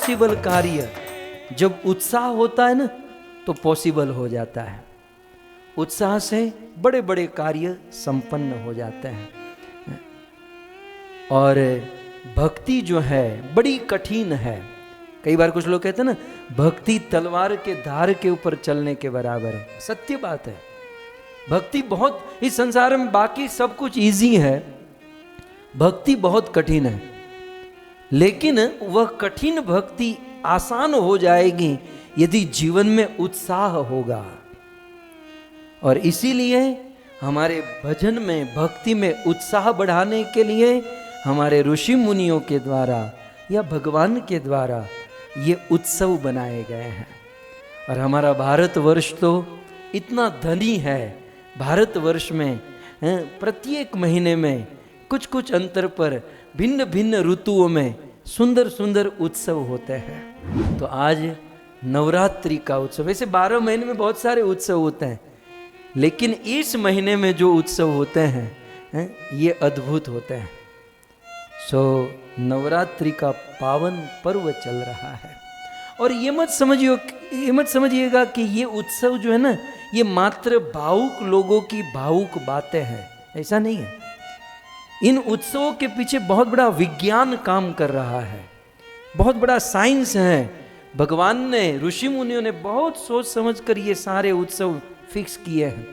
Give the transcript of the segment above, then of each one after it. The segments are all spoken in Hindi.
इम्पॉसिबल कार्य जब उत्साह होता है ना तो पॉसिबल हो जाता है। उत्साह से बड़े बड़े कार्य संपन्न हो जाते हैं। और भक्ति जो है बड़ी कठिन है। कई बार कुछ लोग कहते हैं ना, भक्ति तलवार के धार के ऊपर चलने के बराबर है। सत्य बात है, भक्ति बहुत, इस संसार में बाकी सब कुछ इजी है, भक्ति बहुत कठिन है। लेकिन वह कठिन भक्ति आसान हो जाएगी यदि जीवन में उत्साह होगा। और इसीलिए हमारे भजन में, भक्ति में उत्साह बढ़ाने के लिए हमारे ऋषि मुनियों के द्वारा या भगवान के द्वारा ये उत्सव बनाए गए हैं। और हमारा भारतवर्ष तो इतना धनी है, भारतवर्ष में प्रत्येक महीने में कुछ कुछ अंतर पर भिन्न भिन्न ऋतुओं में सुंदर सुंदर उत्सव होते हैं। तो आज नवरात्रि का उत्सव, वैसे 12 महीने में बहुत सारे उत्सव होते हैं, लेकिन इस महीने में जो उत्सव होते हैं ये अद्भुत होते हैं। सो नवरात्रि का पावन पर्व चल रहा है। और ये मत समझिएगा कि ये उत्सव जो है ना, ये मात्र भावुक लोगों की भावुक बातें हैं, ऐसा नहीं है। इन उत्सवों के पीछे बहुत बड़ा विज्ञान काम कर रहा है, बहुत बड़ा साइंस है। भगवान ने, ऋषि मुनियों ने बहुत सोच समझ कर ये सारे उत्सव फिक्स किए हैं।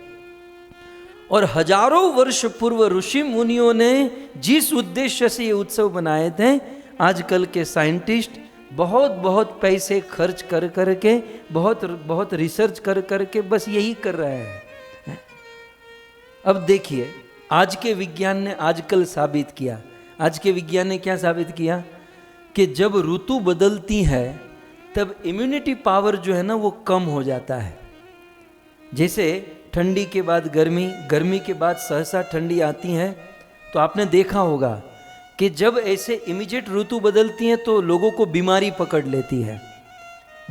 और हजारों वर्ष पूर्व ऋषि मुनियों ने जिस उद्देश्य से ये उत्सव बनाए थे, आजकल के साइंटिस्ट बहुत बहुत पैसे खर्च कर करके, बहुत बहुत रिसर्च कर करके बस यही कर रहे हैं। अब देखिए, आज के विज्ञान ने आजकल साबित किया, आज के विज्ञान ने क्या साबित किया कि जब ऋतु बदलती है तब इम्यूनिटी पावर जो है ना वो कम हो जाता है। जैसे ठंडी के बाद गर्मी, गर्मी के बाद सहसा ठंडी आती है, तो आपने देखा होगा कि जब ऐसे इमीडिएट ऋतु बदलती हैं तो लोगों को बीमारी पकड़ लेती है,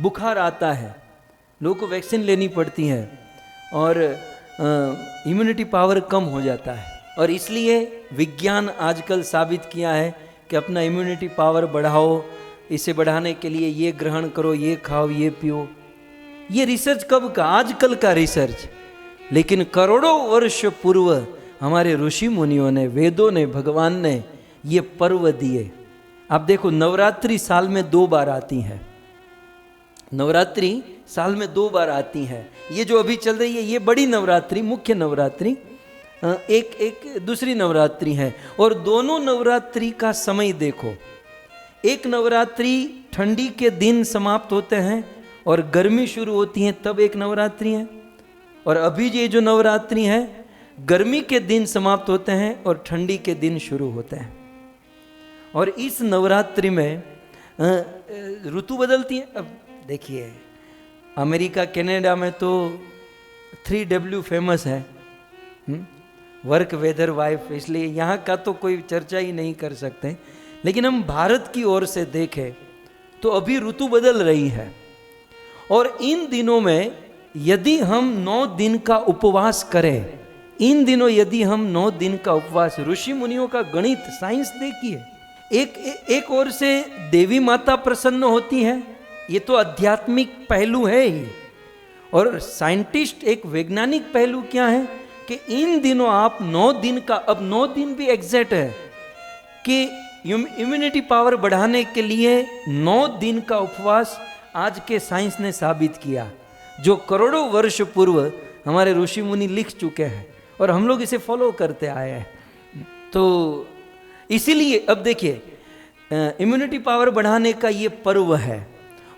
बुखार आता है, लोगों को वैक्सीन लेनी पड़ती है और इम्यूनिटी पावर कम हो जाता है। और इसलिए विज्ञान आजकल साबित किया है कि अपना इम्यूनिटी पावर बढ़ाओ, इसे बढ़ाने के लिए ये ग्रहण करो, ये खाओ, ये पियो। ये रिसर्च कब का? आजकल का रिसर्च। लेकिन करोड़ों वर्ष पूर्व हमारे ऋषि मुनियों ने, वेदों ने, भगवान ने ये पर्व दिए। आप देखो, नवरात्रि साल में 2 बार आती है, नवरात्रि साल में 2 बार आती है। ये जो अभी चल रही है ये बड़ी नवरात्रि, मुख्य नवरात्रि, एक दूसरी नवरात्रि है। और दोनों नवरात्रि का समय देखो, एक नवरात्रि ठंडी के दिन समाप्त होते हैं और गर्मी शुरू होती है, तब एक नवरात्रि है। और अभी ये जो नवरात्रि है, गर्मी के दिन समाप्त होते हैं और ठंडी के दिन शुरू होते हैं। और इस नवरात्रि में ऋतु बदलती है। अब देखिए, अमेरिका, कनाडा में तो 3W फेमस है, वर्क, वेदर, वाइफ, इसलिए यहाँ का तो कोई चर्चा ही नहीं कर सकते। लेकिन हम भारत की ओर से देखें तो अभी ऋतु बदल रही है। और इन दिनों में यदि हम 9 दिन का उपवास करें, इन दिनों यदि हम 9 दिन का उपवास, ऋषि मुनियों का गणित, साइंस देखिए, एक ओर से देवी माता प्रसन्न होती है, ये तो आध्यात्मिक पहलू है ही। और साइंटिस्ट, एक वैज्ञानिक पहलू क्या है कि इन दिनों आप 9 दिन का, अब 9 दिन भी एग्जैक्ट है कि इम्यूनिटी पावर बढ़ाने के लिए 9 दिन का उपवास आज के साइंस ने साबित किया, जो करोड़ों वर्ष पूर्व हमारे ऋषि मुनि लिख चुके हैं और हम लोग इसे फॉलो करते आए हैं। तो इसीलिए अब देखिए, इम्यूनिटी पावर बढ़ाने का ये पर्व है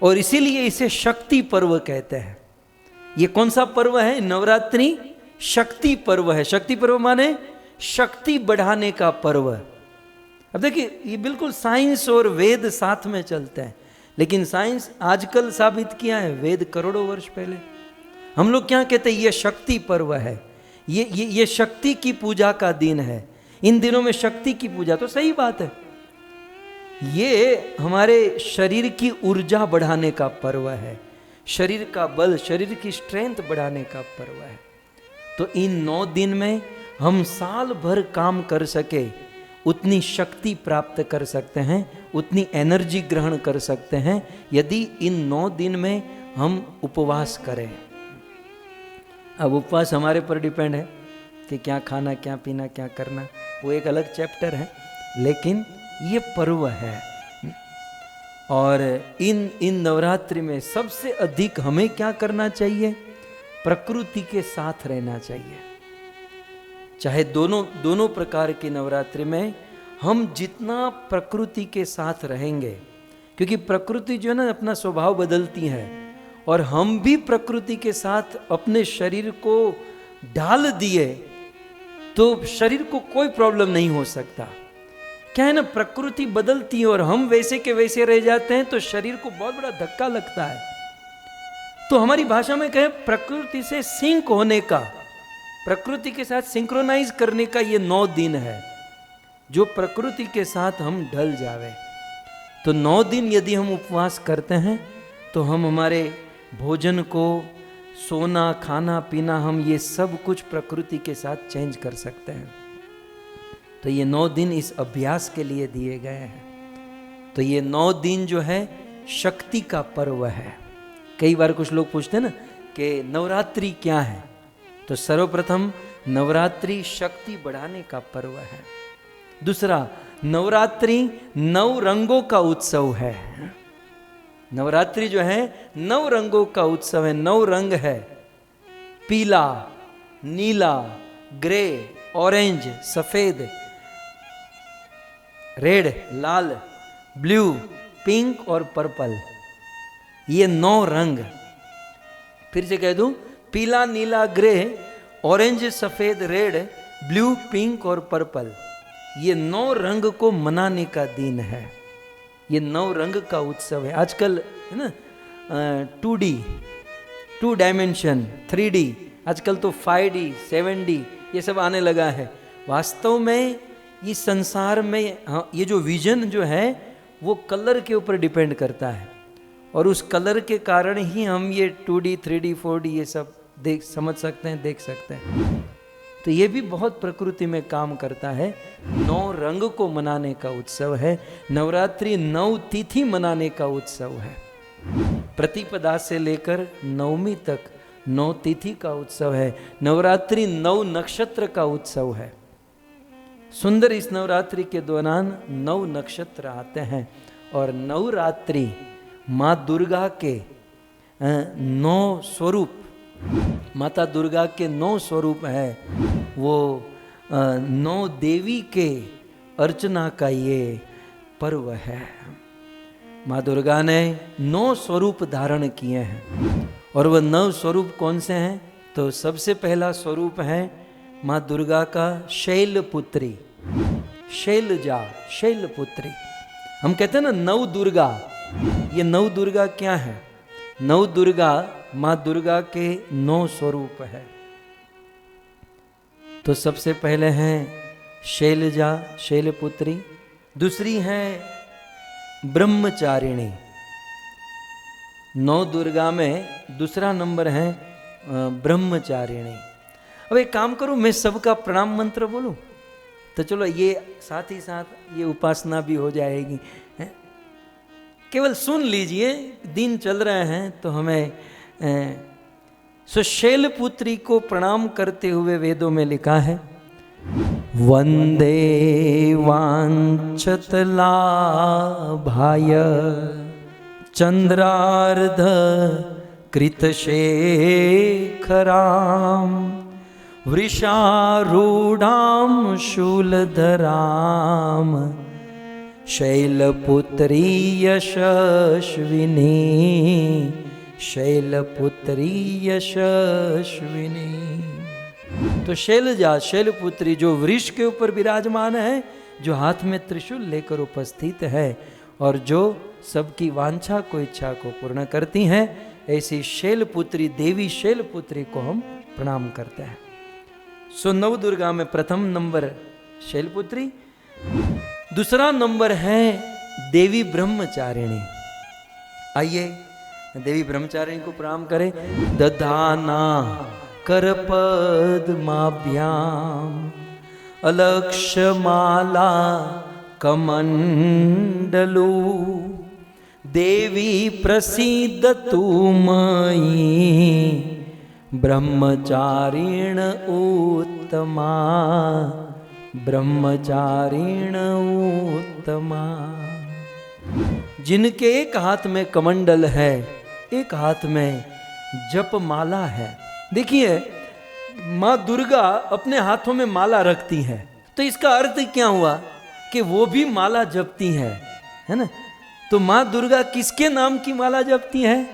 और इसीलिए इसे शक्ति पर्व कहते हैं। ये कौन सा पर्व है? नवरात्रि शक्ति पर्व है। शक्ति पर्व माने शक्ति बढ़ाने का पर्व। अब देखिए, ये बिल्कुल साइंस और वेद साथ में चलते हैं, लेकिन साइंस आजकल साबित किया है, वेद करोड़ों वर्ष पहले। हम लोग क्या कहते हैं? ये शक्ति पर्व है, ये शक्ति की पूजा का दिन है। इन दिनों में शक्ति की पूजा, तो सही बात है, ये हमारे शरीर की ऊर्जा बढ़ाने का पर्व है, शरीर का बल, शरीर की स्ट्रेंथ बढ़ाने का पर्व है। तो इन 9 दिन में हम साल भर काम कर सके उतनी शक्ति प्राप्त कर सकते हैं, उतनी एनर्जी ग्रहण कर सकते हैं यदि इन 9 दिन में हम उपवास करें। अब उपवास हमारे पर डिपेंड है कि क्या खाना, क्या पीना, क्या करना, वो एक अलग चैप्टर है, लेकिन ये पर्व है। और इन नवरात्रि में सबसे अधिक हमें क्या करना चाहिए? प्रकृति के साथ रहना चाहिए। चाहे दोनों प्रकार की नवरात्रि में हम जितना प्रकृति के साथ रहेंगे, क्योंकि प्रकृति जो है ना अपना स्वभाव बदलती है, और हम भी प्रकृति के साथ अपने शरीर को ढाल दिए तो शरीर को कोई प्रॉब्लम नहीं हो सकता। क्या है ना, प्रकृति बदलती है और हम वैसे के वैसे रह जाते हैं तो शरीर को बहुत बड़ा धक्का लगता है। तो हमारी भाषा में कहें, प्रकृति से सिंक होने का, प्रकृति के साथ सिंक्रोनाइज करने का ये 9 दिन है, जो प्रकृति के साथ हम ढल जावे। तो 9 दिन यदि हम उपवास करते हैं तो हम हमारे भोजन को, सोना, खाना पीना, हम ये सब कुछ प्रकृति के साथ चेंज कर सकते हैं। तो ये 9 दिन इस अभ्यास के लिए दिए गए हैं। तो ये 9 दिन जो है शक्ति का पर्व है। कई बार कुछ लोग पूछते हैं ना कि नवरात्रि क्या है, तो सर्वप्रथम नवरात्रि शक्ति बढ़ाने का पर्व है। दूसरा, नवरात्रि 9 रंगों का उत्सव है। नवरात्रि जो है 9 रंगों का उत्सव है। 9 रंग है, पीला, नीला, ग्रे, ऑरेंज, सफेद, रेड, लाल, ब्लू, पिंक और पर्पल, ये 9 रंग। फिर से कह दूं, पीला, नीला, ग्रे, ऑरेंज, सफेद, रेड, ब्लू, पिंक और पर्पल, ये 9 रंग को मनाने का दिन है। ये 9 रंग का उत्सव है। आजकल है ना 2D, 2 डायमेंशन, 3D, आजकल तो 5D, 7D ये सब आने लगा है। वास्तव में इस संसार में ये जो विजन जो है वो कलर के ऊपर डिपेंड करता है, और उस कलर के कारण ही हम ये 2D, 3D, 4D ये सब समझ सकते हैं, देख सकते हैं। तो ये भी बहुत प्रकृति में काम करता है। 9 रंग को मनाने का उत्सव है। नवरात्रि 9 तिथि मनाने का उत्सव है। प्रतिपदा से लेकर नवमी तक 9 तिथि का उत्सव है। नवरात्रि 9 नक्षत्र का उत्सव है। सुंदर इस नवरात्रि के दौरान 9 नक्षत्र आते हैं, और नवरात्रि माँ दुर्गा के 9 स्वरूप, माता दुर्गा के 9 स्वरूप है। वो 9 देवी के अर्चना का ये पर्व है। माँ दुर्गा ने 9 स्वरूप धारण किए हैं, और वह 9 स्वरूप कौन से हैं? तो सबसे पहला स्वरूप है माँ दुर्गा का शैलपुत्री, शैलजा, शैलपुत्री। हम कहते हैं ना 9 दुर्गा, ये 9 दुर्गा क्या है? 9 दुर्गा माँ दुर्गा के 9 स्वरूप है। तो सबसे पहले हैं शैलजा, शैलपुत्री। दूसरी है ब्रह्मचारिणी। 9 दुर्गा में दूसरा नंबर है ब्रह्मचारिणी। अब एक काम करूं, मैं सबका प्रणाम मंत्र बोलूं, तो चलो ये साथ ही साथ ये उपासना भी हो जाएगी। केवल सुन लीजिए, दिन चल रहे हैं तो हमें सो शैलपुत्री को प्रणाम करते हुए वेदों में लिखा है, वंदे वांछत लाभाय चंद्रार्ध कृतशेखराम वृषारूढ़ाम शूलधराम शैलपुत्री यशस्विनी, शैलपुत्री यशस्विनी। तो शैलजा, शैलपुत्री जो वृष के ऊपर विराजमान है, जो हाथ में त्रिशूल लेकर उपस्थित है और जो सबकी वांछा को, इच्छा को पूर्ण करती हैं, ऐसी शैलपुत्री देवी शैलपुत्री को हम प्रणाम करते हैं। सो 9 दुर्गा में प्रथम नंबर शैलपुत्री, दूसरा नंबर है देवी ब्रह्मचारिणी। आइए देवी ब्रह्मचारिणी को प्रणाम करें। दधाना कर पद्माभ्याम अलक्षमाला कमंडलू देवी प्रसीदतु मयि ब्रह्मचारिण उत्तमा ब्रह्मचारिण उत्तमा। जिनके एक हाथ में कमंडल है, एक हाथ में जपमाला है। देखिए माँ दुर्गा अपने हाथों में माला रखती है, तो इसका अर्थ क्या हुआ कि वो भी माला जपती है ना। तो माँ दुर्गा किसके नाम की माला जपती है?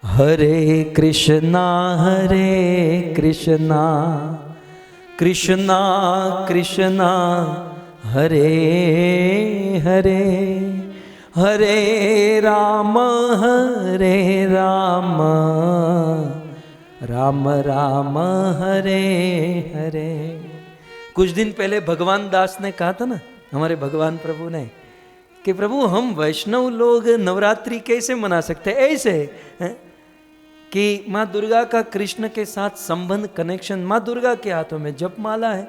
हरे कृष्णा कृष्णा कृष्णा हरे हरे हरे राम राम राम हरे हरे। कुछ दिन पहले भगवान दास ने कहा था ना, हमारे भगवान प्रभु ने, कि प्रभु हम वैष्णव लोग नवरात्रि कैसे मना सकते हैं? ऐसे कि माँ दुर्गा का कृष्ण के साथ संबंध, कनेक्शन, माँ दुर्गा के हाथों में जपमाला है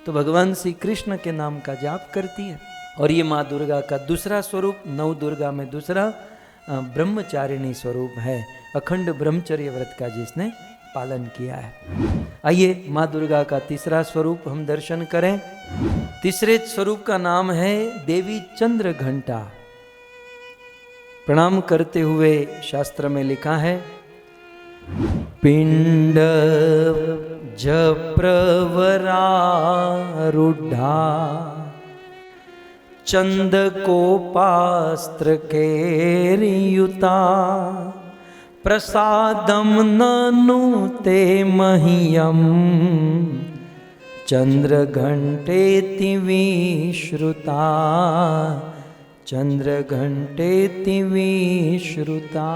तो भगवान श्री कृष्ण के नाम का जाप करती है। और ये माँ दुर्गा का दूसरा स्वरूप, नव दुर्गा में दूसरा ब्रह्मचारिणी स्वरूप है, अखंड ब्रह्मचर्य व्रत का जिसने पालन किया है। आइए माँ दुर्गा का तीसरा स्वरूप हम दर्शन करें। तीसरे स्वरूप का नाम है देवी चंद्र घंटा। प्रणाम करते हुए शास्त्र में लिखा है, पिंड जप्रवरा रूढ़ा चंद कोपास्त्र केरियुता प्रसादम ननुते मह्यम चंद्र घंटेति विश्रुता चंद्र घंटेति विश्रुता।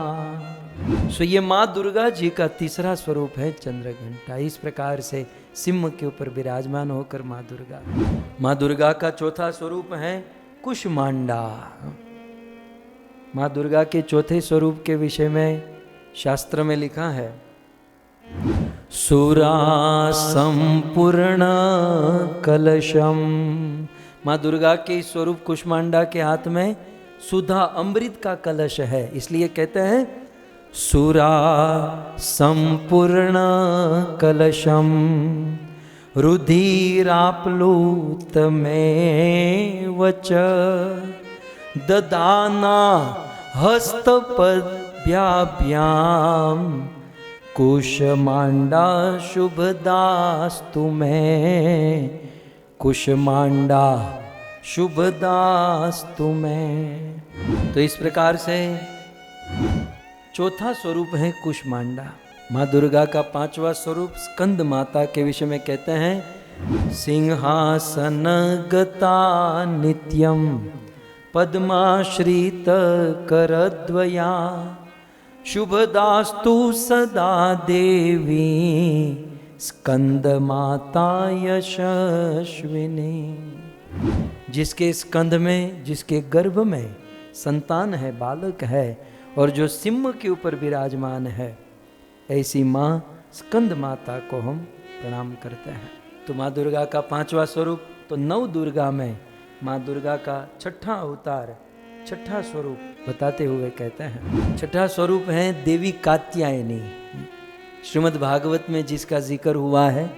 सो ये माँ दुर्गा जी का तीसरा स्वरूप है चंद्र घंटा। इस प्रकार से सिंह के ऊपर विराजमान होकर माँ दुर्गा का चौथा स्वरूप है कुष्मांडा। माँ दुर्गा के चौथे स्वरूप के विषय में शास्त्र में लिखा है, सुरा संपूर्ण कलशम। माँ दुर्गा के स्वरूप कुष्मांडा के हाथ में सुधा अमृत का कलश है, इसलिए कहते हैं सुरा संपूर्ण कलशम रुधिराप्लुत में वच ददाना हस्तपद्भ्याभ्याम कुष्मांडा शुभदास्तु में कुष्मांडा शुभदास्तु में। तो इस प्रकार से चौथा स्वरूप है कुष्मांडा। माँ दुर्गा का पांचवा स्वरूप स्कंद माता के विषय में कहते हैं, सिंहासन गता नित्यम पद्माश्रित करद्वया शुभदास्तु सदा देवी स्कंद माता यशस्विनी। जिसके स्कंद में, जिसके गर्भ में संतान है, बालक है, और जो सिंह के ऊपर विराजमान है, ऐसी माँ स्कंद माता को हम प्रणाम करते हैं। तो माँ दुर्गा का पांचवा स्वरूप, तो नव दुर्गा में माँ दुर्गा का छठा अवतार, छठा स्वरूप बताते हुए कहते हैं, छठा स्वरूप है देवी कात्यायनी। श्रीमद् भागवत में जिसका जिक्र हुआ है,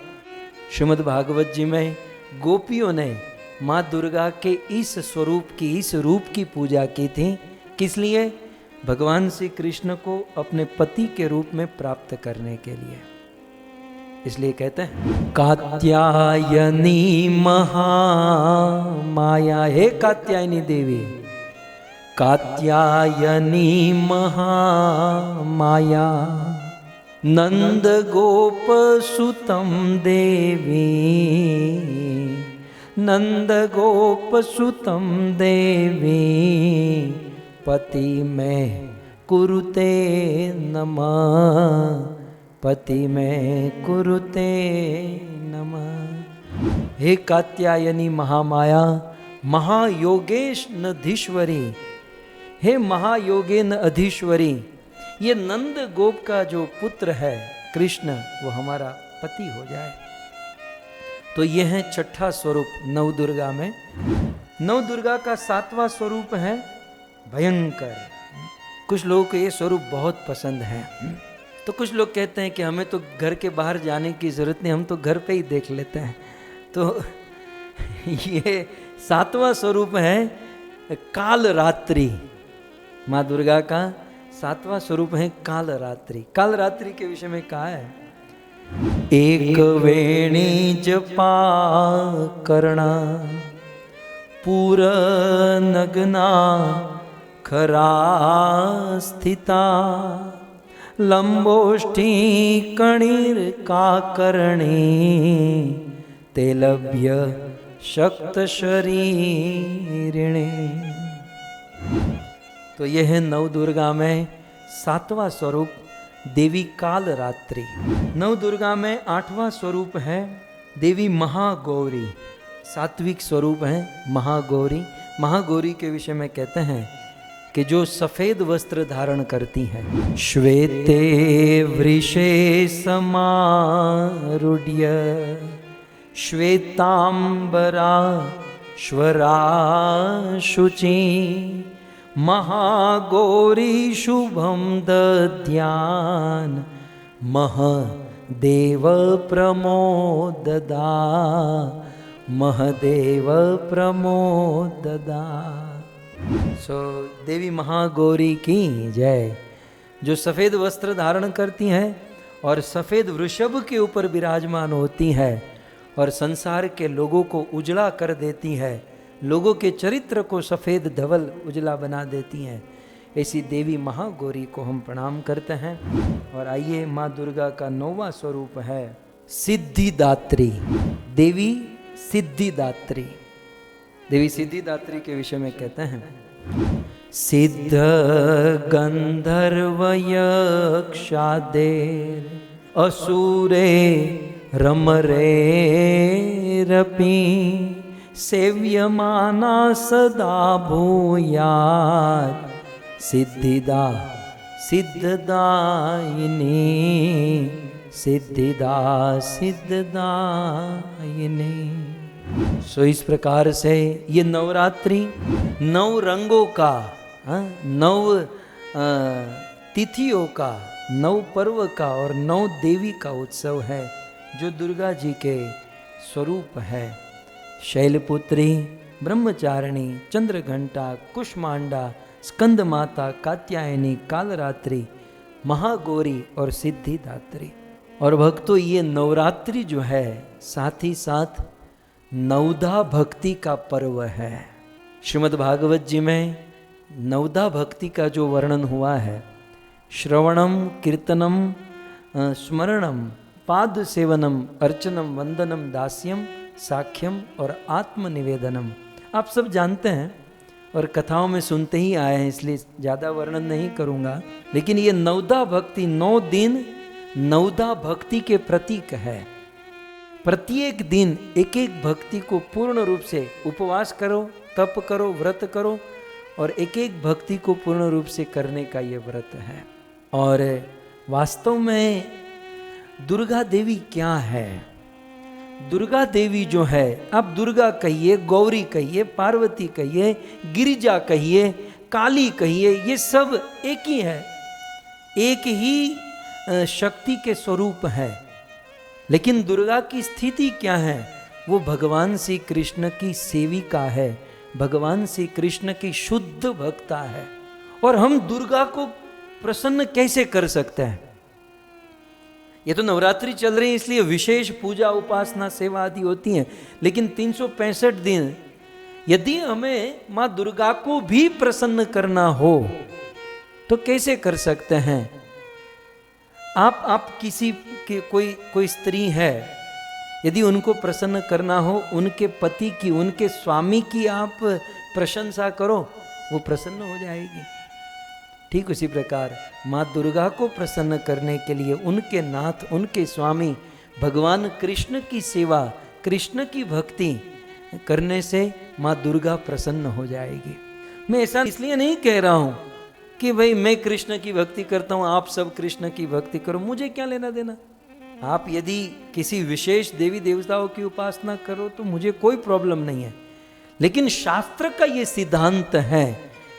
श्रीमद् भागवत जी में गोपियों ने माँ दुर्गा के इस स्वरूप की, इस रूप की पूजा की थी। किस लिए? भगवान श्री कृष्ण को अपने पति के रूप में प्राप्त करने के लिए। इसलिए कहते हैं कात्यायनी महामाया। हे कात्यायनी देवी, कात्यायनी महामाया नंद गोप सुतम देवी नंद गोप सुतम देवी पति में कुरुते नमः पति में कुरुते नमः। हे कात्यायनी महामाया, महायोगेश नधीश्वरी, हे महायोगेन अधीश्वरी, ये नंद गोप का जो पुत्र है कृष्ण, वो हमारा पति हो जाए। तो ये है छठा स्वरूप नव दुर्गा में। नव दुर्गा का सातवां स्वरूप है भयंकर। कुछ लोगों को ये स्वरूप बहुत पसंद है, तो कुछ लोग कहते हैं कि हमें तो घर के बाहर जाने की जरूरत नहीं, हम तो घर पे ही देख लेते हैं। तो ये सातवां स्वरूप है काल रात्रि। माँ दुर्गा का सातवां स्वरूप है काल रात्रि। काल रात्रि के विषय में कहा है, एक वेणी जपा करना पूर नगना खरा स्थिता लंबोष्ठी कणीर का करणी तेलभ्य शक्त शरीरिणे। तो यह है नव दुर्गा में सातवां स्वरूप देवी काल रात्रि। नव दुर्गा में आठवां स्वरूप है देवी महागौरी। सात्विक स्वरूप है महागौरी। महागौरी के विषय में कहते हैं कि जो सफेद वस्त्र धारण करती हैं, श्वेते वृषे समारूढ़्य श्वेतांबरा श्वरा शुचि महागौरी शुभम दद्यान महदेव प्रमोददा महदेव प्रमोददा। सो देवी महागौरी की जय, जो सफ़ेद वस्त्र धारण करती हैं और सफ़ेद वृषभ के ऊपर विराजमान होती है और संसार के लोगों को उजला कर देती है, लोगों के चरित्र को सफ़ेद धवल उजला बना देती हैं, ऐसी देवी महागौरी को हम प्रणाम करते हैं। और आइए माँ दुर्गा का 9वां स्वरूप है सिद्धिदात्री। देवी सिद्धिदात्री। देवी सिद्धिदात्री के विषय में कहते हैं, सिद्ध गंधर्व यक्षादेर असुरे रमरे रपी सेव्यमाना सदा भूयात् सिद्धिदा सिद्धदायिनी सिद्धिदा सिद्धदायिनी। सो इस प्रकार से ये नवरात्रि 9 रंगों का, 9 तिथियों का, 9 पर्व का और 9 देवी का उत्सव है, जो दुर्गा जी के स्वरूप है। शैलपुत्री, ब्रह्मचारिणी, चंद्रघंटा, कुष्मांडा, स्कंद माता, कात्यायनी, कालरात्रि, महागौरी और सिद्धिदात्री। और भक्तों, ये नवरात्रि जो है साथ ही साथ नवदा भक्ति का पर्व है। श्रीमद् भागवत जी में नवदा भक्ति का जो वर्णन हुआ है, श्रवणम कीर्तनम स्मरणम पाद सेवनम अर्चनम वंदनम दास्यम साख्यम और आत्मनिवेदनम, आप सब जानते हैं और कथाओं में सुनते ही आए हैं, इसलिए ज़्यादा वर्णन नहीं करूँगा। लेकिन ये नवदा भक्ति 9 दिन नवदा भक्ति के प्रतीक है। प्रत्येक दिन एक एक भक्ति को पूर्ण रूप से उपवास करो, तप करो, व्रत करो, और एक एक भक्ति को पूर्ण रूप से करने का ये व्रत है। और वास्तव में दुर्गा देवी क्या है? दुर्गा देवी जो है, आप दुर्गा कहिए, गौरी कहिए, पार्वती कहिए, गिरिजा कहिए, काली कहिए, ये सब एक ही है, एक ही शक्ति के स्वरूप है। लेकिन दुर्गा की स्थिति क्या है? वो भगवान श्री कृष्ण की सेविका है, भगवान श्री कृष्ण की शुद्ध भक्ता है। और हम दुर्गा को प्रसन्न कैसे कर सकते हैं? ये तो नवरात्रि चल रही है, इसलिए विशेष पूजा उपासना सेवा आदि होती हैं, लेकिन 365 दिन यदि हमें माँ दुर्गा को भी प्रसन्न करना हो तो कैसे कर सकते हैं? आप किसी के कोई स्त्री है, यदि उनको प्रसन्न करना हो, उनके पति की, उनके स्वामी की आप प्रशंसा करो, वो प्रसन्न हो जाएगी। ठीक उसी प्रकार माँ दुर्गा को प्रसन्न करने के लिए उनके नाथ, उनके स्वामी भगवान कृष्ण की सेवा, कृष्ण की भक्ति करने से माँ दुर्गा प्रसन्न हो जाएगी। मैं ऐसा इसलिए नहीं कह रहा हूँ कि भाई मैं कृष्ण की भक्ति करता हूँ, आप सब कृष्ण की भक्ति करो, मुझे क्या लेना देना। आप यदि किसी विशेष देवी देवताओं की उपासना करो तो मुझे कोई प्रॉब्लम नहीं है, लेकिन शास्त्र का ये सिद्धांत है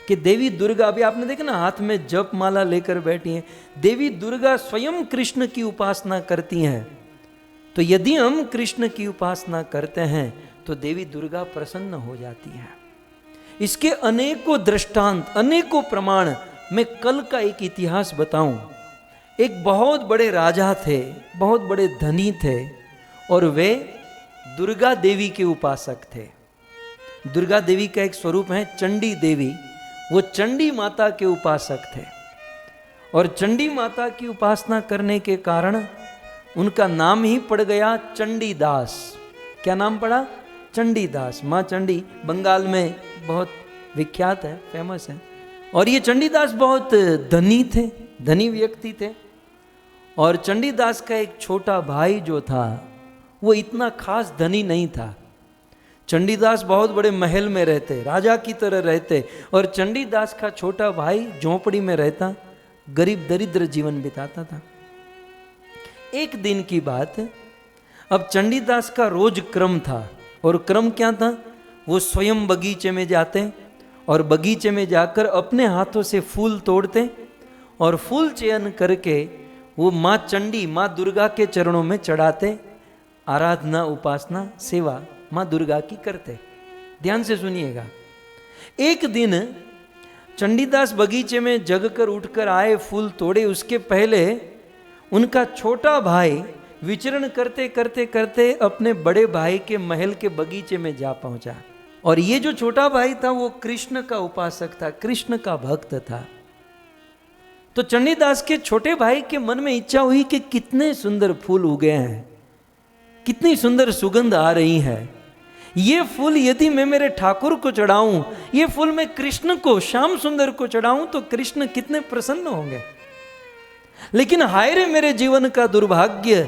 कि देवी दुर्गा, अभी आपने देखा ना हाथ में जप माला लेकर बैठी हैं, देवी दुर्गा स्वयं कृष्ण की उपासना करती हैं। तो यदि हम कृष्ण की उपासना करते हैं तो देवी दुर्गा प्रसन्न हो जाती है। इसके अनेकों दृष्टांत, अनेकों प्रमाण। मैं कल का एक इतिहास बताऊं। एक बहुत बड़े राजा थे, बहुत बड़े धनी थे, और वे दुर्गा देवी के उपासक थे। दुर्गा देवी का एक स्वरूप है चंडी देवी, वो चंडी माता के उपासक थे। और चंडी माता की उपासना करने के कारण उनका नाम ही पड़ गया चंडीदास। क्या नाम पड़ा? चंडीदास। माँ चंडी बंगाल में बहुत विख्यात है, फेमस है। और ये चंडीदास बहुत धनी थे, धनी व्यक्ति थे। और चंडीदास का एक छोटा भाई जो था वो इतना खास धनी नहीं था। चंडीदास बहुत बड़े महल में रहते, राजा की तरह रहते, और चंडीदास का छोटा भाई झोंपड़ी में रहता, गरीब दरिद्र जीवन बिताता था। एक दिन की बात, अब चंडीदास का रोज क्रम था, और क्रम क्या था? वो स्वयं बगीचे में जाते और बगीचे में जाकर अपने हाथों से फूल तोड़ते और फूल चयन करके वो माँ चंडी, माँ दुर्गा के चरणों में चढ़ाते, आराधना, उपासना, सेवा माँ दुर्गा की करते। ध्यान से सुनिएगा। एक दिन चंडीदास बगीचे में जगकर उठकर आए, फूल तोड़े। उसके पहले उनका छोटा भाई विचरण करते करते करते अपने बड़े भाई के महल के बगीचे में जा पहुंचा। और ये जो छोटा भाई था वो कृष्ण का उपासक था, कृष्ण का भक्त था। तो चंडीदास के छोटे भाई के मन में इच्छा हुई कि कितने सुंदर फूल उगे हैं, कितनी सुंदर सुगंध आ रही है। ये फूल यदि मैं मेरे ठाकुर को चढ़ाऊं, ये फूल मैं कृष्ण को, श्याम सुंदर को चढ़ाऊं, तो कृष्ण कितने प्रसन्न होंगे। लेकिन हाय रे मेरे जीवन का दुर्भाग्य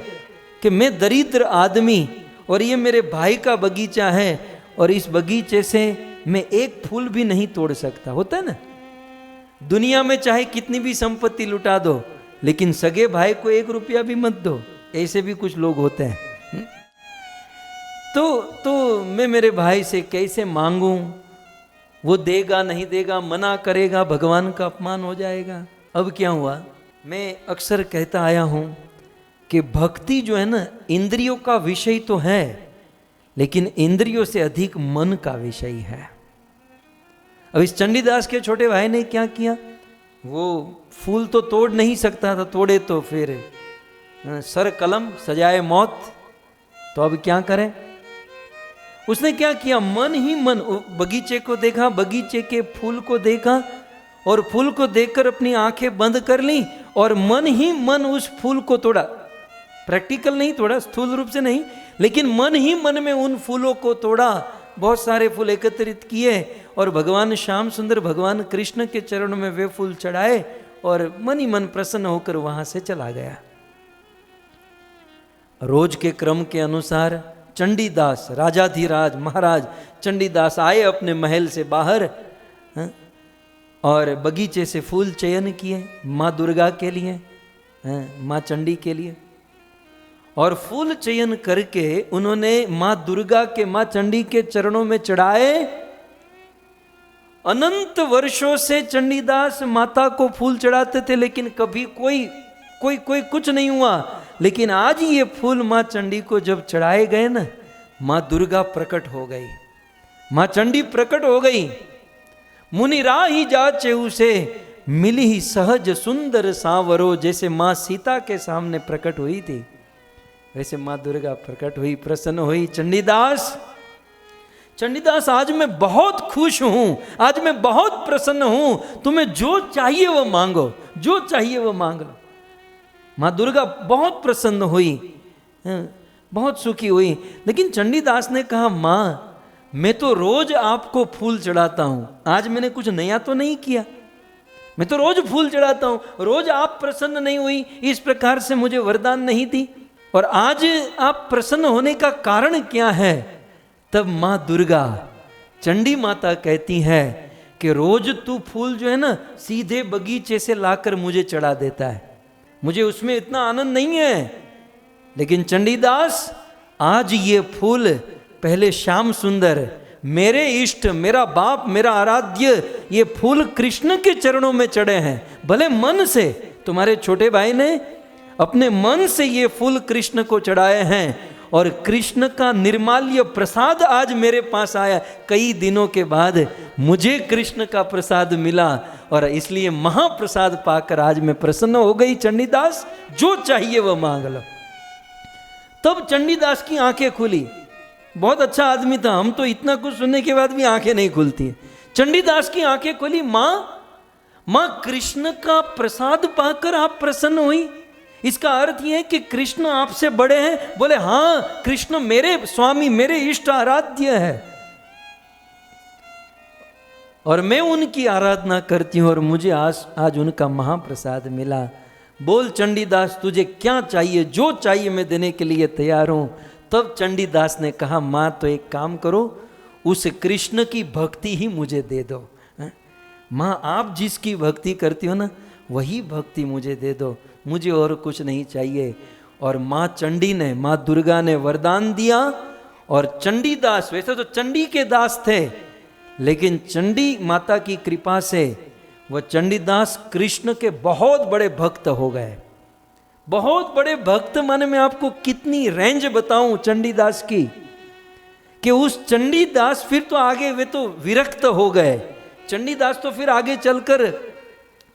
कि मैं दरिद्र आदमी, और ये मेरे भाई का बगीचा है, और इस बगीचे से मैं एक फूल भी नहीं तोड़ सकता। होता है ना, दुनिया में चाहे कितनी भी संपत्ति लुटा दो, लेकिन सगे भाई को 1 रुपया भी मत दो। ऐसे भी कुछ लोग होते हैं। तो मैं मेरे भाई से कैसे मांगूं? वो देगा नहीं देगा, मना करेगा, भगवान का अपमान हो जाएगा। अब क्या हुआ? मैं अक्सर कहता आया हूं कि भक्ति जो है ना, इंद्रियों का विषय तो है, लेकिन इंद्रियों से अधिक मन का विषय है। अब इस चंडीदास के छोटे भाई ने क्या किया? वो फूल तो तोड़ नहीं सकता था, तोड़े तो फिर सर कलम सजाए मौत। तो अब क्या करे? उसने क्या किया? मन ही मन बगीचे को देखा, बगीचे के फूल को देखा, और फूल को देखकर अपनी आंखें बंद कर ली, और मन ही मन उस फूल को तोड़ा। प्रैक्टिकल नहीं तोड़ा, स्थूल रूप से नहीं, लेकिन मन ही मन में उन फूलों को तोड़ा। बहुत सारे फूल एकत्रित किए और भगवान श्याम सुंदर, भगवान कृष्ण के चरणों में वे फूल चढ़ाए, और मन ही मन प्रसन्न होकर वहां से चला गया। रोज के क्रम के अनुसार चंडीदास, राजाधिराज महाराज चंडीदास आए अपने महल से बाहर, और बगीचे से फूल चयन किए माँ दुर्गा के लिए, माँ चंडी के लिए। और फूल चयन करके उन्होंने माँ दुर्गा के, माँ चंडी के चरणों में चढ़ाए। अनंत वर्षों से चंडीदास माता को फूल चढ़ाते थे, लेकिन कभी कोई कुछ नहीं हुआ। लेकिन आज ये फूल माँ चंडी को जब चढ़ाए गए ना, माँ दुर्गा प्रकट हो गई, माँ चंडी प्रकट हो गई। मुनि राही जाचे उसे मिली ही सहज सुंदर सांवरो। जैसे माँ सीता के सामने प्रकट हुई थी, वैसे माँ दुर्गा प्रकट हुई, प्रसन्न हुई। चंडीदास आज मैं बहुत खुश हूं, आज मैं बहुत प्रसन्न हूं, तुम्हें जो चाहिए वो मांगो, जो चाहिए वो मांग लो। माँ दुर्गा बहुत प्रसन्न हुई, बहुत सुखी हुई। लेकिन चंडीदास ने कहा, माँ मैं तो रोज आपको फूल चढ़ाता हूं, आज मैंने कुछ नया तो नहीं किया, मैं तो रोज फूल चढ़ाता हूं, रोज आप प्रसन्न नहीं हुई, इस प्रकार से मुझे वरदान नहीं दी, और आज आप प्रसन्न होने का कारण क्या है? तब माँ दुर्गा चंडी माता कहती है कि रोज तू फूल जो है ना सीधे बगीचे से लाकर मुझे चढ़ा देता है, मुझे उसमें इतना आनंद नहीं है। लेकिन चंडीदास आज ये फूल, पहले श्याम सुंदर मेरे इष्ट, मेरा बाप, मेरा आराध्य, ये फूल कृष्ण के चरणों में चढ़े हैं। भले मन से, तुम्हारे छोटे भाई ने अपने मन से ये फूल कृष्ण को चढ़ाए हैं, और कृष्ण का निर्माल्य प्रसाद आज मेरे पास आया। कई दिनों के बाद मुझे कृष्ण का प्रसाद मिला, और इसलिए महाप्रसाद पाकर आज मैं प्रसन्न हो गई। चंडीदास, जो चाहिए वह मांग लो। तब चंडीदास की आंखें खुली। बहुत अच्छा आदमी था, हम तो इतना कुछ सुनने के बाद भी आंखें नहीं खुलती। चंडीदास की आंखें खुली। मां कृष्ण का प्रसाद पाकर आप प्रसन्न हुई? इसका अर्थ यह है कि कृष्ण आपसे बड़े हैं? बोले हाँ, कृष्ण मेरे स्वामी, मेरे इष्ट आराध्य है, और मैं उनकी आराधना करती हूं, और मुझे आज उनका महाप्रसाद मिला। बोल चंडीदास, तुझे क्या चाहिए? जो चाहिए मैं देने के लिए तैयार हूं। तब चंडीदास ने कहा, मां तो एक काम करो, उस कृष्ण की भक्ति ही मुझे दे दो। मां, आप जिसकी भक्ति करती हो ना, वही भक्ति मुझे दे दो, मुझे और कुछ नहीं चाहिए। और मां चंडी ने, मां दुर्गा ने वरदान दिया। और चंडीदास, वैसे तो चंडी के दास थे, लेकिन चंडी माता की कृपा से वह चंडीदास कृष्ण के बहुत बड़े भक्त हो गए। बहुत बड़े भक्त माने मैं आपको कितनी रेंज बताऊं चंडीदास की, कि उस चंडीदास फिर तो आगे वे तो विरक्त हो गए। चंडीदास तो फिर आगे चलकर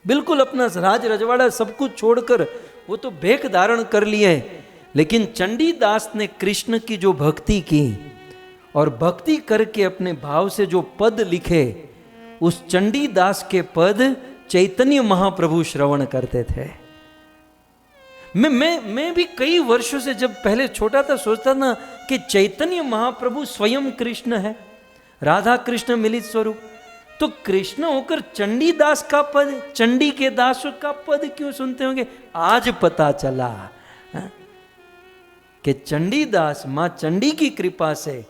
बिल्कुल अपना राज रजवाड़ा सब कुछ छोड़कर वो तो भेख धारण कर लिए। लेकिन चंडीदास ने कृष्ण की जो भक्ति की, और भक्ति करके अपने भाव से जो पद लिखे, उस चंडीदास के पद चैतन्य महाप्रभु श्रवण करते थे। मैं भी कई वर्षों से, जब पहले छोटा था, सोचता ना कि चैतन्य महाप्रभु स्वयं कृष्ण है, राधा कृष्ण मिलित स्वरूप। तो कृष्ण होकर चंडीदास का पद, चंडी के दास का पद क्यों सुनते होंगे? आज पता चला कि चंडीदास मां चंडी की कृपा से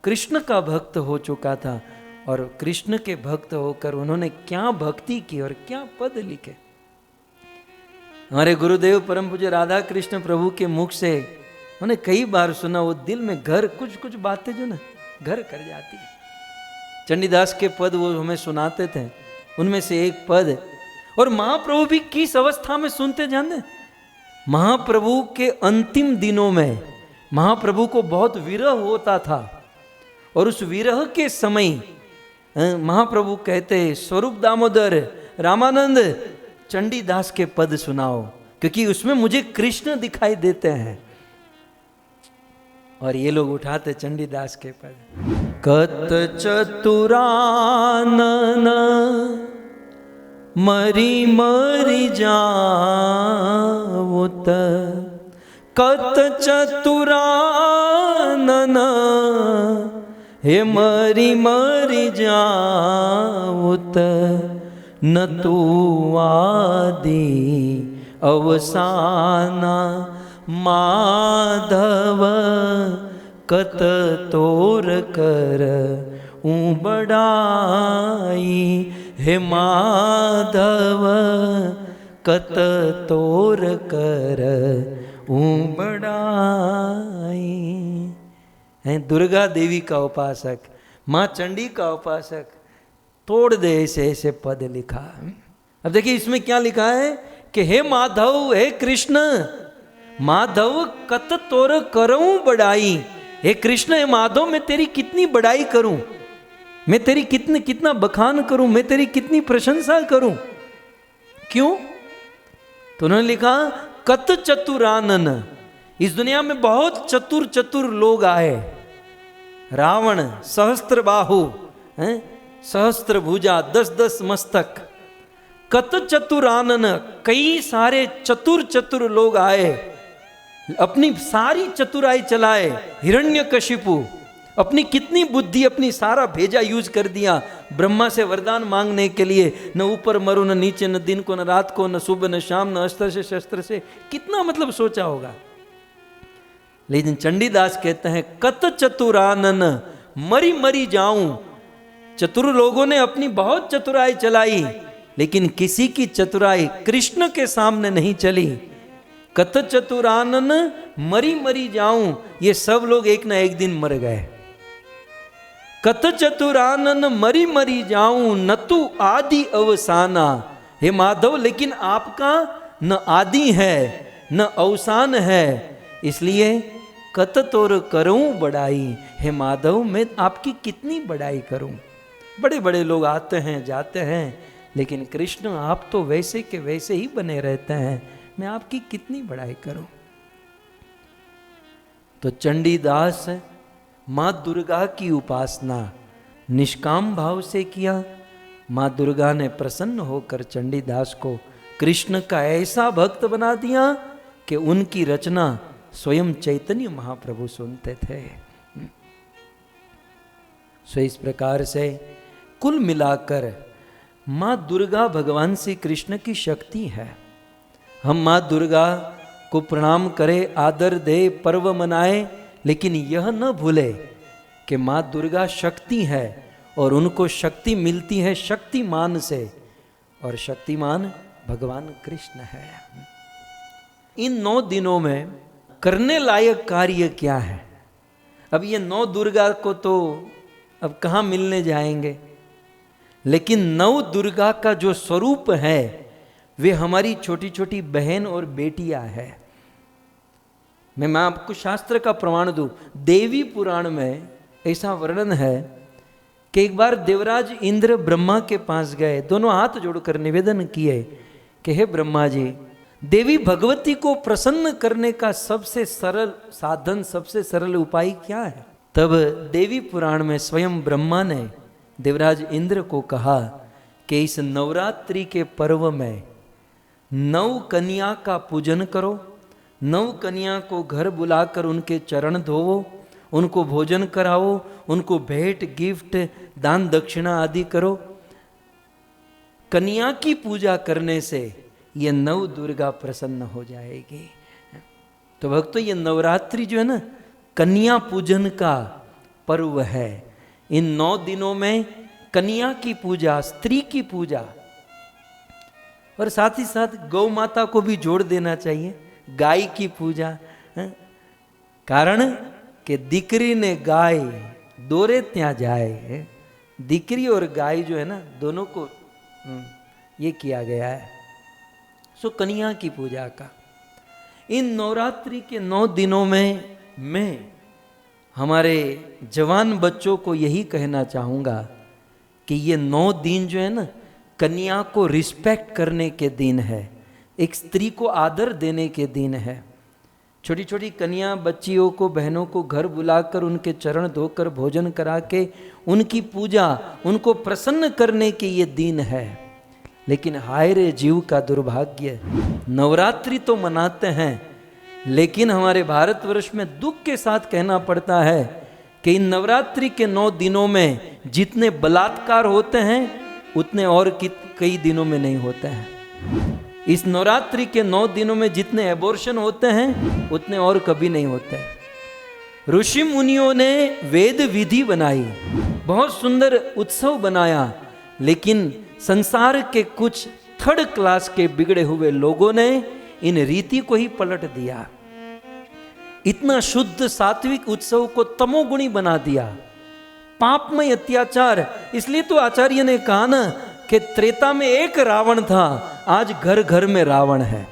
कृष्ण का भक्त हो चुका था, और कृष्ण के भक्त होकर उन्होंने क्या भक्ति की और क्या पद लिखे। हमारे गुरुदेव परम पूज्य राधा कृष्ण प्रभु के मुख से उन्हें कई बार सुना, वो दिल में घर कुछ बातें जो ना घर कर जाती है। चंडीदास के पद वो हमें सुनाते थे, उनमें से एक पद। और महाप्रभु भी किस अवस्था में सुनते जानते? महाप्रभु के अंतिम दिनों में महाप्रभु को बहुत विरह होता था, और उस विरह के समय महाप्रभु कहते, स्वरूप दामोदर, रामानंद, चंडीदास के पद सुनाओ, क्योंकि उसमें मुझे कृष्ण दिखाई देते हैं। और ये लोग उठाते चंडीदास के पद। कत चतुरानन मरी मरी जावुत, कत चतुरानन हे मरी मरी जावुत, न तू आदि अवसाना माधव, कत तोर कर बड़ाई, हे माधव कत तोर कर बड़ाई। हैं दुर्गा देवी का उपासक, माँ चंडी का उपासक, तोड़ दे ऐसे ऐसे पद लिखा। अब देखिए इसमें क्या लिखा है कि हे माधव, हे कृष्ण, माधव कत तोर करूं बड़ाई। हे कृष्ण, हे माधव, मैं तेरी कितनी बड़ाई करूं, मैं तेरी कितना बखान करूं, मैं तेरी कितनी प्रशंसा करूं। क्यों? तो उन्होंने लिखा कत चतुरानन, इस दुनिया में बहुत चतुर चतुर लोग आए। रावण सहस्त्र बाहु, सहस्त्र भुजा, 10 मस्तक। कत चतुरानन, कई सारे चतुर चतुर लोग आए, अपनी सारी चतुराई चलाए। हिरण्यकशिपु अपनी कितनी बुद्धि, अपनी सारा भेजा यूज कर दिया ब्रह्मा से वरदान मांगने के लिए। न ऊपर मरो, न नीचे, न दिन को, न रात को, न सुबह, न शाम, न अस्त्र से शस्त्र से, कितना मतलब सोचा होगा। लेकिन चंडीदास कहते हैं कत चतुरानन मरी मरी जाऊं। चतुर लोगों ने अपनी बहुत चतुराई चलाई, लेकिन किसी की चतुराई कृष्ण के सामने नहीं चली। कत चतुरानन मरी मरी जाऊं, ये सब लोग एक ना एक दिन मर गए। कत चतुरानन मरी मरी जाऊं, न तू आदि अवसाना। हे माधव, लेकिन आपका न आदि है न अवसान है, इसलिए कत तोर करूं बड़ाई। हे माधव, मैं आपकी कितनी बड़ाई करूं। बड़े बड़े लोग आते हैं जाते हैं, लेकिन कृष्ण आप तो वैसे के वैसे ही बने रहते हैं, मैं आपकी कितनी बड़ाई करूं। तो चंडीदास माँ दुर्गा की उपासना निष्काम भाव से किया। माँ दुर्गा ने प्रसन्न होकर चंडीदास को कृष्ण का ऐसा भक्त बना दिया कि उनकी रचना स्वयं चैतन्य महाप्रभु सुनते थे। सो इस प्रकार से कुल मिलाकर माँ दुर्गा भगवान श्री कृष्ण की शक्ति है। हम माँ दुर्गा को प्रणाम करें, आदर दे, पर्व मनाए, लेकिन यह न भूले कि माँ दुर्गा शक्ति है और उनको शक्ति मिलती है शक्तिमान से, और शक्तिमान भगवान कृष्ण है। इन 9 दिनों में करने लायक कार्य क्या है? अब ये 9 दुर्गा को तो अब कहाँ मिलने जाएंगे, लेकिन 9 दुर्गा का जो स्वरूप है वे हमारी छोटी छोटी बहन और बेटियां है। मैं आपको शास्त्र का प्रमाण दूं। देवी पुराण में ऐसा वर्णन है कि एक बार देवराज इंद्र ब्रह्मा के पास गए, दोनों हाथ जोड़कर निवेदन किए कि हे ब्रह्मा जी, देवी भगवती को प्रसन्न करने का सबसे सरल साधन, सबसे सरल उपाय क्या है? तब देवी पुराण में स्वयं ब्रह्मा ने देवराज इंद्र को कहा कि इस नवरात्रि के पर्व में 9 कन्या का पूजन करो, 9 कन्या को घर बुलाकर उनके चरण धोवो, उनको भोजन कराओ, उनको भेंट गिफ्ट दान दक्षिणा आदि करो। कन्या की पूजा करने से ये 9 दुर्गा प्रसन्न हो जाएगी। तो भक्तों, ये नवरात्रि जो है ना, कन्या पूजन का पर्व है। इन 9 दिनों में कन्या की पूजा, स्त्री की पूजा, और साथ ही साथ गौ माता को भी जोड़ देना चाहिए, गाय की पूजा। कारण कि दीकरी ने गाय दोरे त्यां जाए। दीकरी और गाय जो है ना, दोनों को ये किया गया है। सो कन्या की पूजा का इन नवरात्रि के 9 दिनों में मैं हमारे जवान बच्चों को यही कहना चाहूँगा कि ये 9 दिन जो है ना, कन्या को रिस्पेक्ट करने के दिन है, एक स्त्री को आदर देने के दिन है। छोटी छोटी कन्या बच्चियों को, बहनों को घर बुलाकर उनके चरण धोकर भोजन करा के उनकी पूजा, उनको प्रसन्न करने के ये दिन है। लेकिन हाय रे जीव का दुर्भाग्य, नवरात्रि तो मनाते हैं, लेकिन हमारे भारतवर्ष में दुख के साथ कहना पड़ता है कि इन नवरात्रि के 9 दिनों में जितने बलात्कार होते हैं उतने और कई दिनों में नहीं होते हैं। इस नवरात्रि के 9 दिनों में जितने एबॉर्शन होते हैं उतने और कभी नहीं होते हैं। ऋषि मुनियों ने वेद विधि बनाई, बहुत सुंदर उत्सव बनाया, लेकिन संसार के कुछ 3rd क्लास के बिगड़े हुए लोगों ने इन रीति को ही पलट दिया। इतना शुद्ध सात्विक उत्सव को तमोगुणी बना दिया, पापमय अत्याचार। इसलिए तो आचार्य ने कहा ना कि त्रेता में एक रावण था, आज घर घर में रावण है।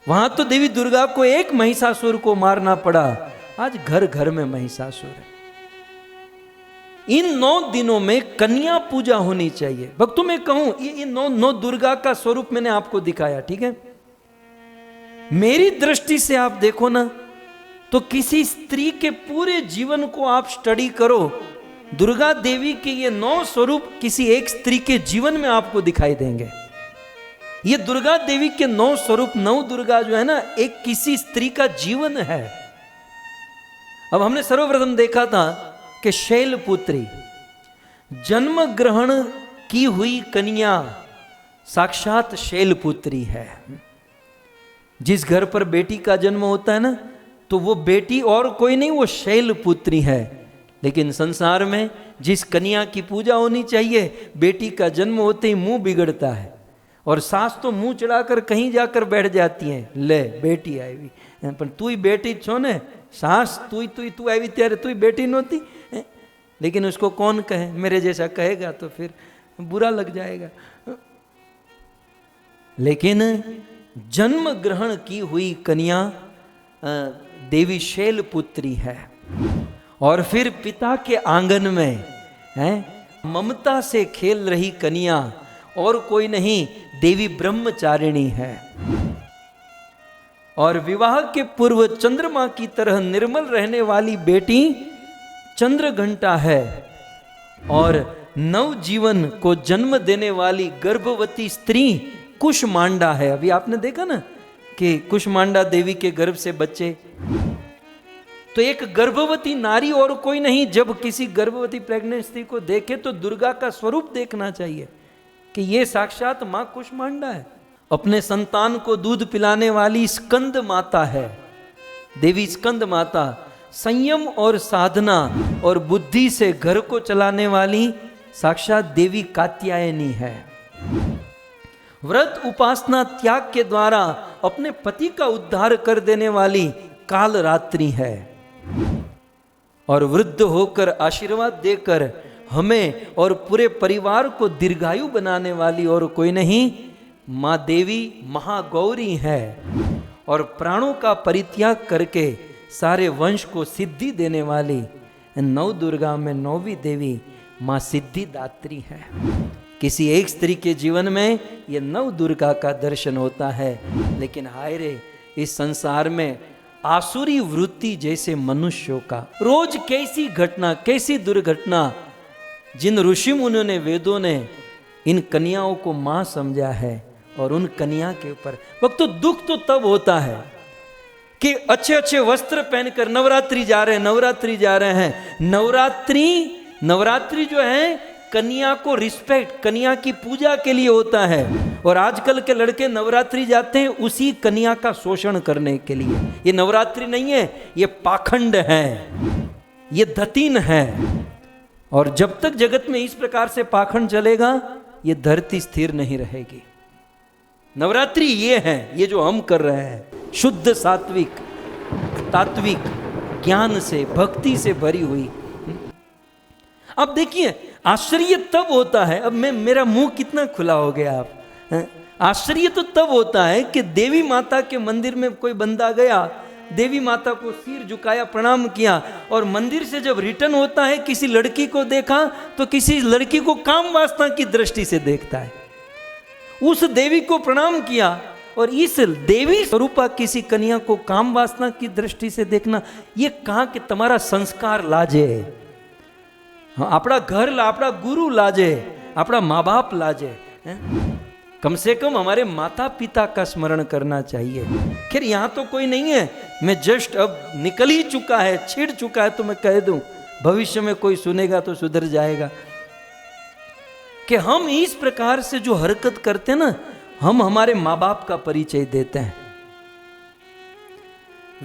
वहां तो देवी दुर्गा को एक महिषासुर को मारना पड़ा, आज घर घर में महिषासुर है। इन 9 दिनों में कन्या पूजा होनी चाहिए। भक्तों में कहूं, ये 9 दुर्गा का स्वरूप मैंने आपको दिखाया, ठीक है। मेरी दृष्टि से आप देखो ना, तो किसी स्त्री के पूरे जीवन को आप स्टडी करो, दुर्गा देवी के ये 9 स्वरूप किसी एक स्त्री के जीवन में आपको दिखाई देंगे। ये दुर्गा देवी के 9 स्वरूप, 9 दुर्गा जो है ना, एक किसी स्त्री का जीवन है। अब हमने सर्वप्रथम देखा था कि शैलपुत्री, जन्म ग्रहण की हुई कन्या साक्षात शैलपुत्री है। जिस घर पर बेटी का जन्म होता है ना, तो वो बेटी और कोई नहीं, वो शैलपुत्री है। लेकिन संसार में जिस कन्या की पूजा होनी चाहिए, बेटी का जन्म होते ही मुंह बिगड़ता है और सास तो मुंह चढ़ाकर कहीं जाकर बैठ जाती हैं, ले बेटी आई, पर तू ही बेटी छो ने, सास तू आई त्यारे तू ही बेटी नहोती। लेकिन उसको कौन कहे, मेरे जैसा कहेगा तो फिर बुरा लग जाएगा। लेकिन जन्म ग्रहण की हुई कन्या देवी शैलपुत्री है, और फिर पिता के आंगन में है ममता से खेल रही कन्या और कोई नहीं, देवी ब्रह्मचारिणी है। और विवाह के पूर्व चंद्रमा की तरह निर्मल रहने वाली बेटी चंद्रघंटा है, और नव जीवन को जन्म देने वाली गर्भवती स्त्री कुष्मांडा है। अभी आपने देखा ना कि कुष्मांडा देवी के गर्भ से बच्चे, तो एक गर्भवती नारी और कोई नहीं। जब किसी गर्भवती प्रेग्नेंट स्त्री को देखे तो दुर्गा का स्वरूप देखना चाहिए कि ये साक्षात मां कुष्मांडा है। अपने संतान को दूध पिलाने वाली स्कंद माता है, देवी स्कंद माता। संयम और साधना और बुद्धि से घर को चलाने वाली साक्षात देवी कात्यायनी है। व्रत उपासना त्याग के द्वारा अपने पति का उद्धार कर देने वाली कालरात्रि है, और वृद्ध होकर आशीर्वाद देकर हमें और पूरे परिवार को दीर्घायु बनाने वाली और कोई नहीं, मां देवी महागौरी है। और प्राणों का परित्याग करके सारे वंश को सिद्धि देने वाली नौ दुर्गा में नौवीं देवी मां सिद्धिदात्री है। किसी एक स्त्री के जीवन में ये नव दुर्गा का दर्शन होता है। लेकिन हाय रे, इस संसार में आसुरी वृत्ति जैसे मनुष्यों का रोज कैसी घटना, कैसी दुर्घटना। जिन ऋषि मुनियों ने, वेदों ने इन कन्याओं को मां समझा है, और उन कन्या के ऊपर वक्त तो दुख तो तब होता है कि अच्छे अच्छे वस्त्र पहनकर नवरात्रि जा रहे हैं, नवरात्रि जा रहे हैं। नवरात्रि जो है कन्या को रिस्पेक्ट, कन्या की पूजा के लिए होता है। और आजकल के लड़के नवरात्रि जाते हैं उसी कन्या का शोषण करने के लिए। ये नवरात्रि नहीं है, ये पाखंड है, ये धतीन है। और जब तक जगत में इस प्रकार से पाखंड चलेगा, ये धरती स्थिर नहीं रहेगी। नवरात्रि ये है, ये जो हम कर रहे हैं, शुद्ध सात्विक तात्विक ज्ञान से, भक्ति से भरी हुई। अब देखिए आश्चर्य तब होता है, अब मेरा मुंह कितना खुला हो गया आप। आश्चर्य तो तब होता है कि देवी माता के मंदिर में कोई बंदा गया, देवी माता को सिर झुकाया, प्रणाम किया, और मंदिर से जब रिटर्न होता है किसी लड़की को देखा तो किसी लड़की को काम वासना की दृष्टि से देखता है। उस देवी को प्रणाम किया, और इस देवी स्वरूपा किसी कन्या को काम वासना की दृष्टि से देखना, ये कहाँ कि तुम्हारा संस्कार लाजे, अपना घर ला, अपना गुरु लाजे, अपना माँ बाप लाजे। कम से कम हमारे माता पिता का स्मरण करना चाहिए। खैर यहाँ तो कोई नहीं है, मैं जस्ट अब निकल ही चुका है, छिड़ चुका है, तो मैं कह दूं, भविष्य में कोई सुनेगा तो सुधर जाएगा कि हम इस प्रकार से जो हरकत करते हैं ना, हम हमारे माँ बाप का परिचय देते हैं।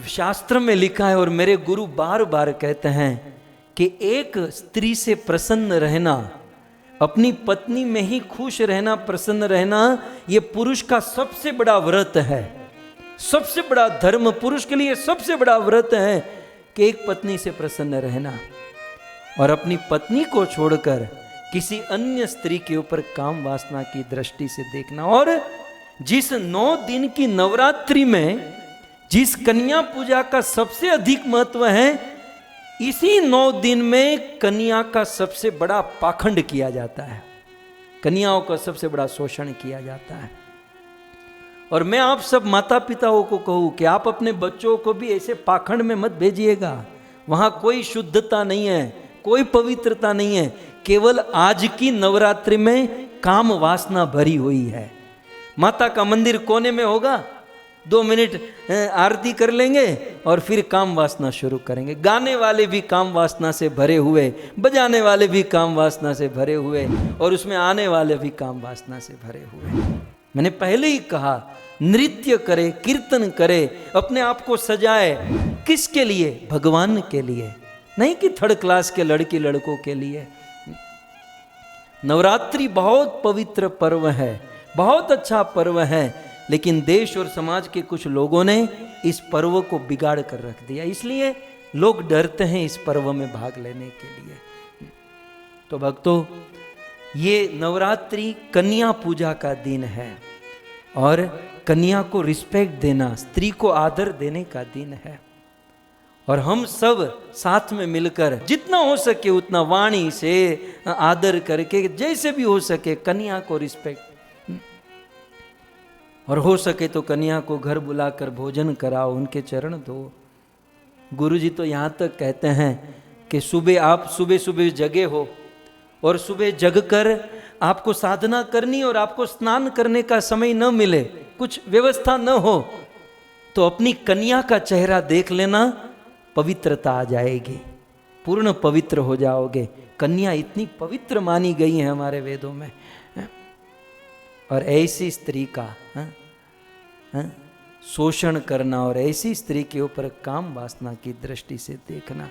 शास्त्र में लिखा है, और मेरे गुरु बार बार कहते हैं कि एक स्त्री से प्रसन्न रहना, अपनी पत्नी में ही खुश रहना, प्रसन्न रहना, ये पुरुष का सबसे बड़ा व्रत है, सबसे बड़ा धर्म। पुरुष के लिए सबसे बड़ा व्रत है कि एक पत्नी से प्रसन्न रहना, और अपनी पत्नी को छोड़कर किसी अन्य स्त्री के ऊपर काम वासना की दृष्टि से देखना। और जिस 9 दिन की नवरात्रि में जिस कन्या पूजा का सबसे अधिक महत्व है, इसी 9 दिन में कन्या का सबसे बड़ा पाखंड किया जाता है, कन्याओं का सबसे बड़ा शोषण किया जाता है। और मैं आप सब माता पिताओं को कहूं कि आप अपने बच्चों को भी ऐसे पाखंड में मत भेजिएगा। वहां कोई शुद्धता नहीं है, कोई पवित्रता नहीं है, केवल आज की नवरात्रि में काम वासना भरी हुई है। माता का मंदिर कोने में होगा, 2 मिनट आरती कर लेंगे और फिर काम वासना शुरू करेंगे। गाने वाले भी काम वासना से भरे हुए, बजाने वाले भी काम वासना से भरे हुए, और उसमें आने वाले भी काम वासना से भरे हुए। मैंने पहले ही कहा, नृत्य करे, कीर्तन करे, अपने आप को सजाए, किसके लिए? भगवान के लिए, नहीं कि 3rd क्लास के लड़की लड़कों के लिए। नवरात्रि बहुत पवित्र पर्व है, बहुत अच्छा पर्व है, लेकिन देश और समाज के कुछ लोगों ने इस पर्व को बिगाड़ कर रख दिया, इसलिए लोग डरते हैं इस पर्व में भाग लेने के लिए। तो भक्तों, ये नवरात्रि कन्या पूजा का दिन है और कन्या को रिस्पेक्ट देना, स्त्री को आदर देने का दिन है। और हम सब साथ में मिलकर जितना हो सके उतना वाणी से आदर करके, जैसे भी हो सके कन्या को रिस्पेक्ट, और हो सके तो कन्या को घर बुलाकर भोजन कराओ, उनके चरण धो। गुरुजी तो यहाँ तक कहते हैं कि आप सुबह सुबह जगे हो और सुबह जग कर आपको साधना करनी और आपको स्नान करने का समय न मिले, कुछ व्यवस्था न हो, तो अपनी कन्या का चेहरा देख लेना, पवित्रता आ जाएगी, पूर्ण पवित्र हो जाओगे। कन्या इतनी पवित्र मानी गई है हमारे वेदों में, और ऐसी स्त्री का शोषण करना और ऐसी स्त्री के ऊपर काम वासना की दृष्टि से देखना